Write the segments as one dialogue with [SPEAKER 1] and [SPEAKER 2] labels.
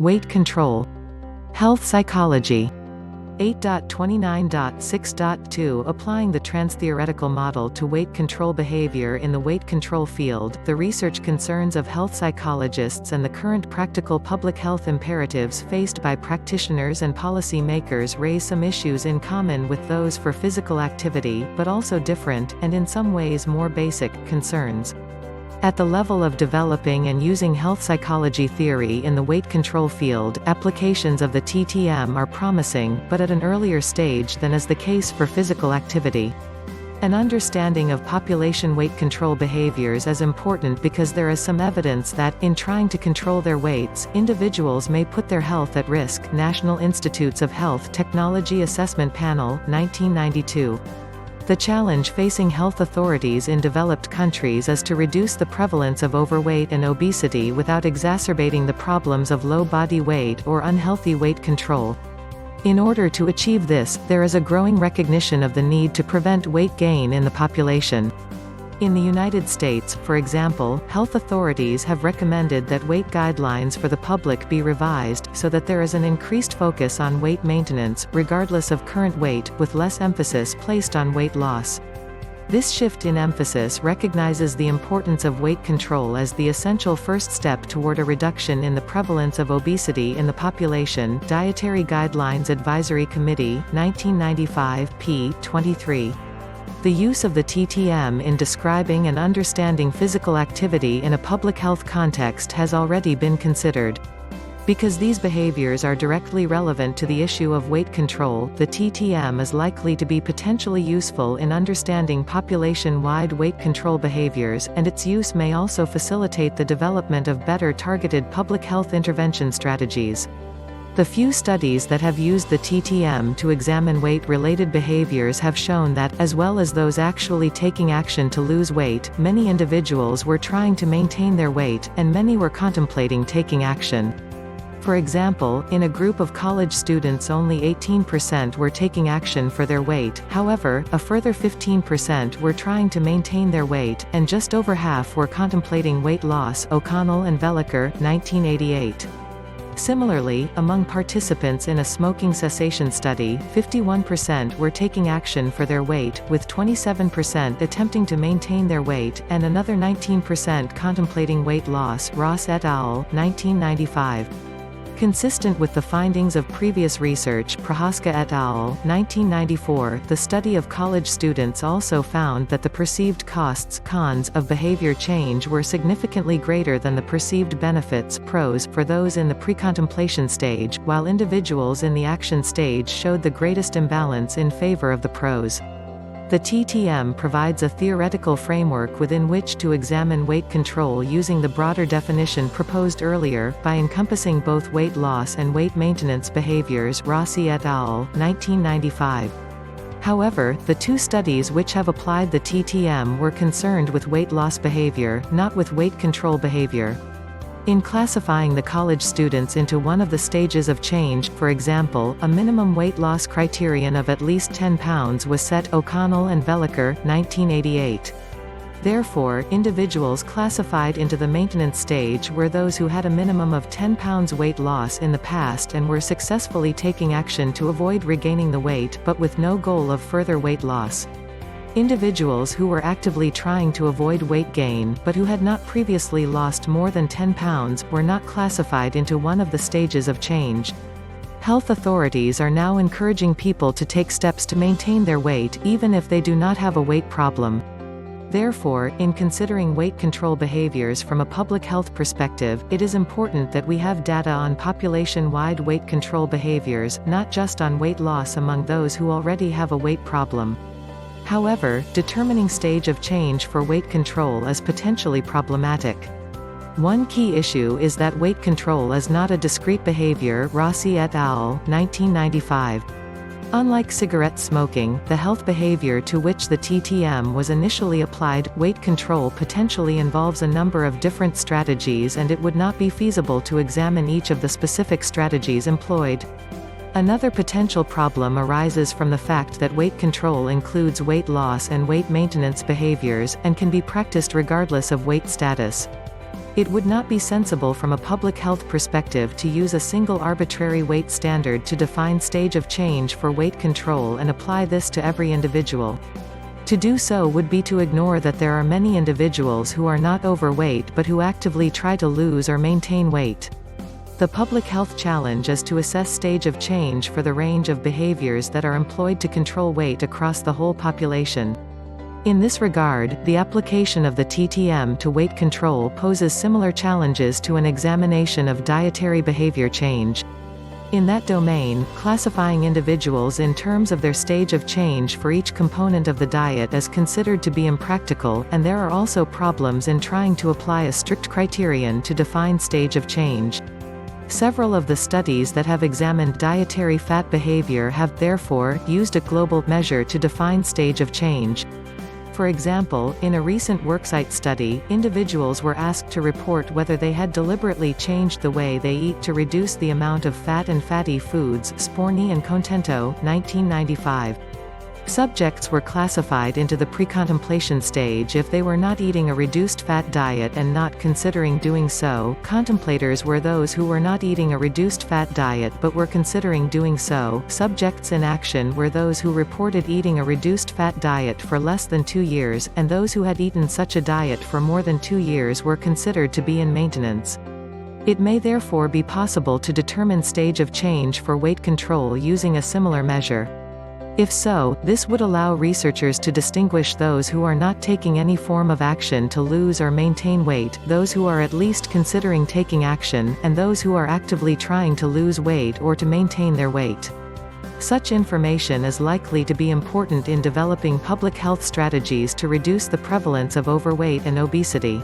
[SPEAKER 1] Weight control. Health psychology. 8.29.6.2 Applying the trans-theoretical model to weight control behavior in the weight control field, the research concerns of health psychologists and the current practical public health imperatives faced by practitioners and policy makers raise some issues in common with those for physical activity, but also different, and in some ways more basic, concerns. At the level of developing and using health psychology theory in the weight control field, applications of the TTM are promising, but at an earlier stage than is the case for physical activity. An understanding of population weight control behaviors is important because there is some evidence that, in trying to control their weights, individuals may put their health at risk. National Institutes of Health Technology Assessment Panel, 1992. The challenge facing health authorities in developed countries is to reduce the prevalence of overweight and obesity without exacerbating the problems of low body weight or unhealthy weight control. In order to achieve this, there is a growing recognition of the need to prevent weight gain in the population. In the United States, for example, health authorities have recommended that weight guidelines for the public be revised, so that there is an increased focus on weight maintenance, regardless of current weight, with less emphasis placed on weight loss. This shift in emphasis recognizes the importance of weight control as the essential first step toward a reduction in the prevalence of obesity in the population. Dietary Guidelines Advisory Committee, 1995, p. 23. The use of the TTM in describing and understanding physical activity in a public health context has already been considered. Because these behaviors are directly relevant to the issue of weight control, the TTM is likely to be potentially useful in understanding population-wide weight control behaviors, and its use may also facilitate the development of better targeted public health intervention strategies. The few studies that have used the TTM to examine weight-related behaviors have shown that, as well as those actually taking action to lose weight, many individuals were trying to maintain their weight, and many were contemplating taking action. For example, in a group of college students only 18% were taking action for their weight, however, a further 15% were trying to maintain their weight, and just over half were contemplating weight loss. O'Connell and Velliker, 1988. Similarly, among participants in a smoking cessation study, 51% were taking action for their weight, with 27% attempting to maintain their weight, and another 19% contemplating weight loss. Ross et al., 1995. Consistent with the findings of previous research, Prohaska et al., 1994, the study of college students also found that the perceived costs (cons) of behavior change were significantly greater than the perceived benefits (pros) for those in the pre-contemplation stage, while individuals in the action stage showed the greatest imbalance in favor of the pros. The TTM provides a theoretical framework within which to examine weight control using the broader definition proposed earlier, by encompassing both weight loss and weight maintenance behaviors. Rossi et al., 1995. However, the two studies which have applied the TTM were concerned with weight loss behavior, not with weight control behavior. In classifying the college students into one of the stages of change, for example, a minimum weight loss criterion of at least 10 pounds was set. O'Connell and Velliker, 1988. Therefore, individuals classified into the maintenance stage were those who had a minimum of 10 pounds weight loss in the past and were successfully taking action to avoid regaining the weight, but with no goal of further weight loss. Individuals who were actively trying to avoid weight gain, but who had not previously lost more than 10 pounds, were not classified into one of the stages of change. Health authorities are now encouraging people to take steps to maintain their weight, even if they do not have a weight problem. Therefore, in considering weight control behaviors from a public health perspective, it is important that we have data on population-wide weight control behaviors, not just on weight loss among those who already have a weight problem. However, determining stage of change for weight control is potentially problematic. One key issue is that weight control is not a discrete behavior. Rossi et al., 1995. Unlike cigarette smoking, the health behavior to which the TTM was initially applied, weight control potentially involves a number of different strategies, and it would not be feasible to examine each of the specific strategies employed. Another potential problem arises from the fact that weight control includes weight loss and weight maintenance behaviors, and can be practiced regardless of weight status. It would not be sensible from a public health perspective to use a single arbitrary weight standard to define stage of change for weight control and apply this to every individual. To do so would be to ignore that there are many individuals who are not overweight but who actively try to lose or maintain weight. The public health challenge is to assess stage of change for the range of behaviors that are employed to control weight across the whole population. In this regard, the application of the TTM to weight control poses similar challenges to an examination of dietary behavior change. In that domain, classifying individuals in terms of their stage of change for each component of the diet is considered to be impractical, and there are also problems in trying to apply a strict criterion to define stage of change. Several of the studies that have examined dietary fat behavior have, therefore, used a global measure to define stage of change. For example, in a recent worksite study, individuals were asked to report whether they had deliberately changed the way they eat to reduce the amount of fat and fatty foods. Sporny and Contento, 1995. Subjects were classified into the pre-contemplation stage if they were not eating a reduced fat diet and not considering doing so. Contemplators were those who were not eating a reduced fat diet but were considering doing so. Subjects in action were those who reported eating a reduced fat diet for less than 2 years, and those who had eaten such a diet for more than 2 years were considered to be in maintenance. It may therefore be possible to determine stage of change for weight control using a similar measure. If so, this would allow researchers to distinguish those who are not taking any form of action to lose or maintain weight, those who are at least considering taking action, and those who are actively trying to lose weight or to maintain their weight. Such information is likely to be important in developing public health strategies to reduce the prevalence of overweight and obesity.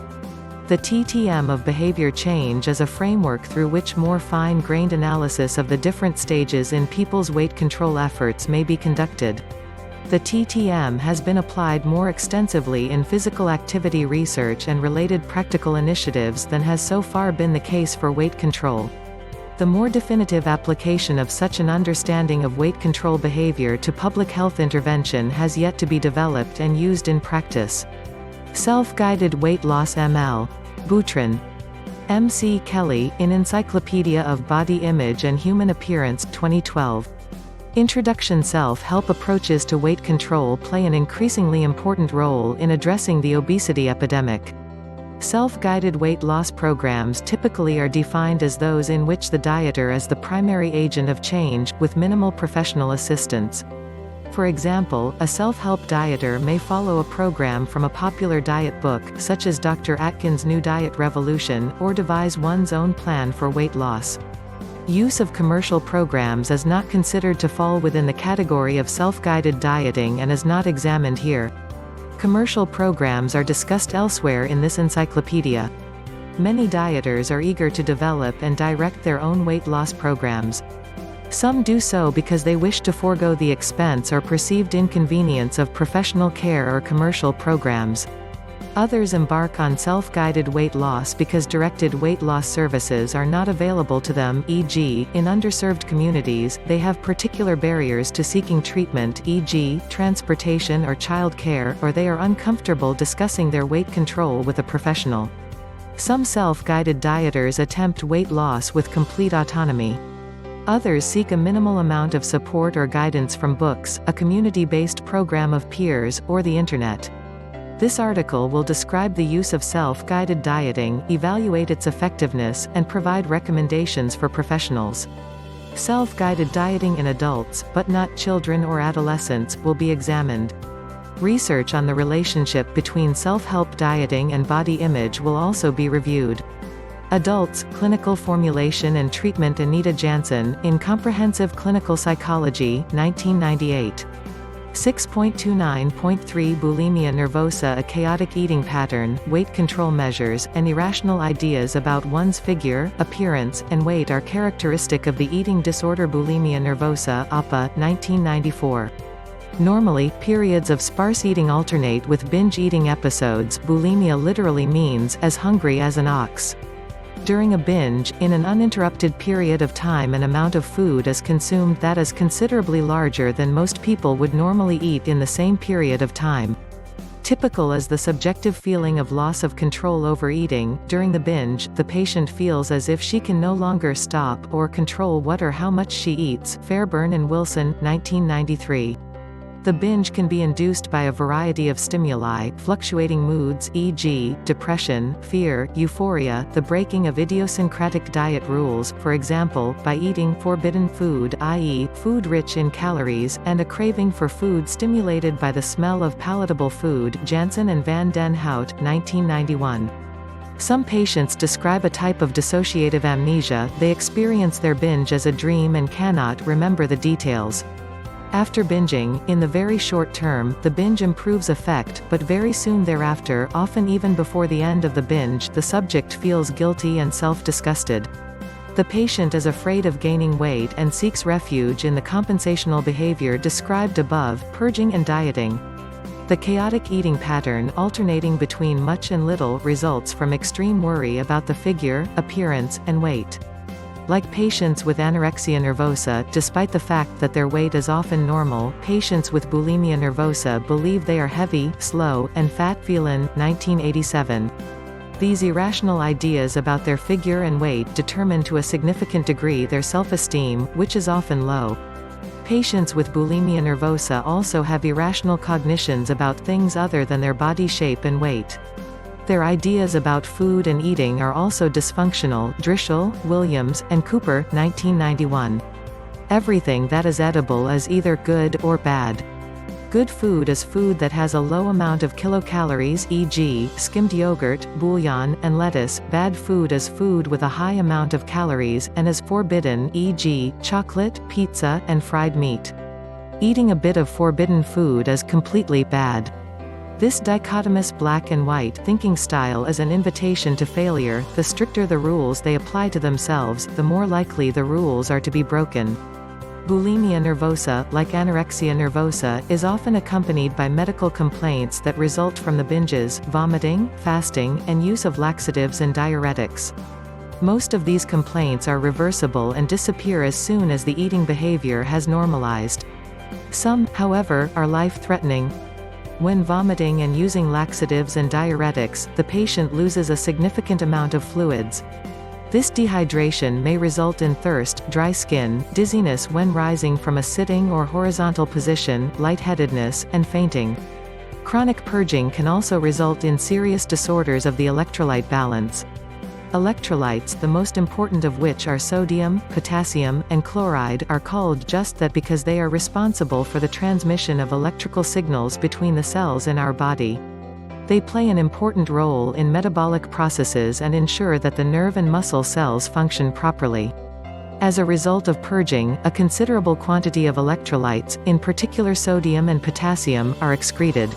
[SPEAKER 1] The TTM of behavior change is a framework through which more fine-grained analysis of the different stages in people's weight control efforts may be conducted. The TTM has been applied more extensively in physical activity research and related practical initiatives than has so far been the case for weight control. The more definitive application of such an understanding of weight control behavior to public health intervention has yet to be developed and used in practice. Self-Guided Weight Loss ML. Boutron. M. C. Kelly, in Encyclopedia of Body Image and Human Appearance, 2012. Introduction. Self-help approaches to weight control play an increasingly important role in addressing the obesity epidemic. Self-guided weight loss programs typically are defined as those in which the dieter is the primary agent of change, with minimal professional assistance. For example, a self-help dieter may follow a program from a popular diet book, such as Dr. Atkins' New Diet Revolution, or devise one's own plan for weight loss. Use of commercial programs is not considered to fall within the category of self-guided dieting and is not examined here. Commercial programs are discussed elsewhere in this encyclopedia. Many dieters are eager to develop and direct their own weight loss programs. Some do so because they wish to forego the expense or perceived inconvenience of professional care or commercial programs. Others embark on self-guided weight loss because directed weight loss services are not available to them, e.g., in underserved communities, they have particular barriers to seeking treatment, e.g., transportation or child care, or they are uncomfortable discussing their weight control with a professional. Some self-guided dieters attempt weight loss with complete autonomy. Others seek a minimal amount of support or guidance from books, a community-based program of peers, or the Internet. This article will describe the use of self-guided dieting, evaluate its effectiveness, and provide recommendations for professionals. Self-guided dieting in adults, but not children or adolescents, will be examined. Research on the relationship between self-help dieting and body image will also be reviewed. Adults, Clinical Formulation and Treatment. Anita Jansen, in Comprehensive Clinical Psychology, 1998. 6.29.3 Bulimia nervosa. A chaotic eating pattern, weight control measures, and irrational ideas about one's figure, appearance, and weight are characteristic of the eating disorder bulimia nervosa, APA, 1994. Normally, periods of sparse eating alternate with binge eating episodes. Bulimia literally means, as hungry as an ox. During a binge, in an uninterrupted period of time, an amount of food is consumed that is considerably larger than most people would normally eat in the same period of time. Typical is the subjective feeling of loss of control over eating. During the binge, the patient feels as if she can no longer stop or control what or how much she eats. Fairburn and Wilson, 1993. The binge can be induced by a variety of stimuli, fluctuating moods, e.g., depression, fear, euphoria, the breaking of idiosyncratic diet rules, for example, by eating forbidden food, i.e., food rich in calories, and a craving for food stimulated by the smell of palatable food. Jansen and Van den Hout, 1991. Some patients describe a type of dissociative amnesia. They experience their binge as a dream and cannot remember the details. After binging, in the very short term, the binge improves effect, but very soon thereafter, often even before the end of the binge, the subject feels guilty and self-disgusted. The patient is afraid of gaining weight and seeks refuge in the compensational behavior described above, purging and dieting. The chaotic eating pattern, alternating between much and little, results from extreme worry about the figure, appearance, and weight. Like patients with anorexia nervosa, despite the fact that their weight is often normal, patients with bulimia nervosa believe they are heavy, slow, and fat. Phelan, 1987. These irrational ideas about their figure and weight determine to a significant degree their self-esteem, which is often low. Patients with bulimia nervosa also have irrational cognitions about things other than their body shape and weight. Their ideas about food and eating are also dysfunctional. Drischel, Williams, and Cooper, 1991. Everything that is edible is either good or bad. Good food is food that has a low amount of kilocalories, e.g., skimmed yogurt, bouillon, and lettuce. Bad food is food with a high amount of calories, and is forbidden, e.g., chocolate, pizza, and fried meat. Eating a bit of forbidden food is completely bad. This dichotomous black and white thinking style is an invitation to failure. The stricter the rules they apply to themselves, the more likely the rules are to be broken. Bulimia nervosa, like anorexia nervosa, is often accompanied by medical complaints that result from the binges, vomiting, fasting, and use of laxatives and diuretics. Most of these complaints are reversible and disappear as soon as the eating behavior has normalized. Some, however, are life-threatening. When vomiting and using laxatives and diuretics, the patient loses a significant amount of fluids. This dehydration may result in thirst, dry skin, dizziness when rising from a sitting or horizontal position, lightheadedness, and fainting. Chronic purging can also result in serious disorders of the electrolyte balance. Electrolytes, the most important of which are sodium, potassium, and chloride, are called just that because they are responsible for the transmission of electrical signals between the cells in our body. They play an important role in metabolic processes and ensure that the nerve and muscle cells function properly. As a result of purging, a considerable quantity of electrolytes, in particular sodium and potassium, are excreted.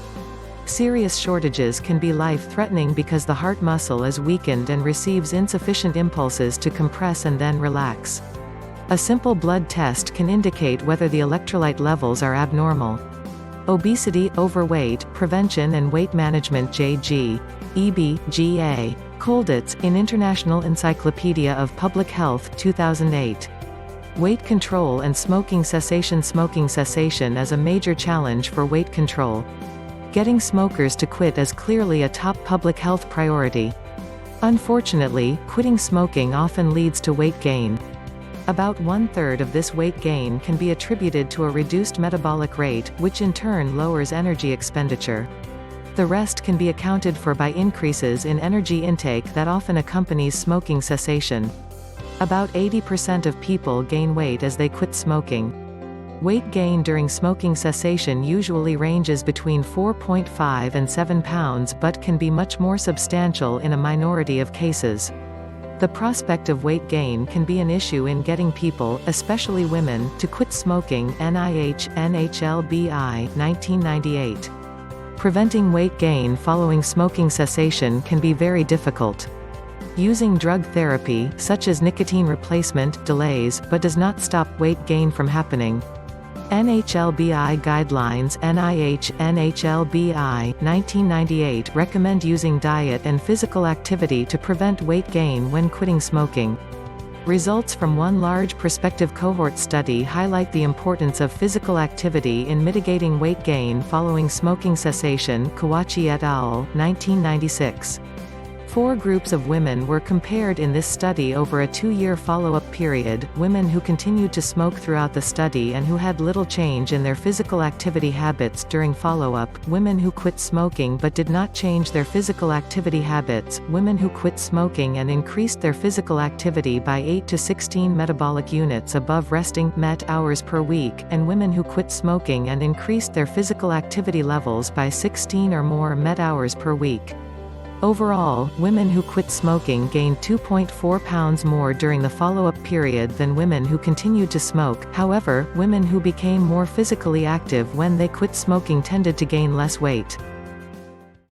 [SPEAKER 1] Serious shortages can be life-threatening because the heart muscle is weakened and receives insufficient impulses to compress and then relax. A simple blood test can indicate whether the electrolyte levels are abnormal. Obesity, Overweight, Prevention and Weight Management J.G. E.B. G.A. Kolditz, in International Encyclopedia of Public Health, 2008. Weight control and smoking cessation. Smoking cessation is a major challenge for weight control. Getting smokers to quit is clearly a top public health priority. Unfortunately, quitting smoking often leads to weight gain. About one-third of this weight gain can be attributed to a reduced metabolic rate, which in turn lowers energy expenditure. The rest can be accounted for by increases in energy intake that often accompanies smoking cessation. About 80% of people gain weight as they quit smoking. Weight gain during smoking cessation usually ranges between 4.5 and 7 pounds but can be much more substantial in a minority of cases. The prospect of weight gain can be an issue in getting people, especially women, to quit smoking. NIH, NHLBI, 1998. Preventing weight gain following smoking cessation can be very difficult. Using drug therapy, such as nicotine replacement, delays, but does not stop weight gain from happening. NHLBI guidelines. NIH, NHLBI, 1998 recommend using diet and physical activity to prevent weight gain when quitting smoking. Results from one large prospective cohort study highlight the importance of physical activity in mitigating weight gain following smoking cessation. Kawachi et al., 1996. 4 groups of women were compared in this study over a 2-year follow-up period: women who continued to smoke throughout the study and who had little change in their physical activity habits during follow-up, women who quit smoking but did not change their physical activity habits, women who quit smoking and increased their physical activity by 8 to 16 metabolic units above resting (MET) hours per week, and women who quit smoking and increased their physical activity levels by 16 or more MET hours per week. Overall, women who quit smoking gained 2.4 pounds more during the follow-up period than women who continued to smoke. However, women who became more physically active when they quit smoking tended to gain less weight.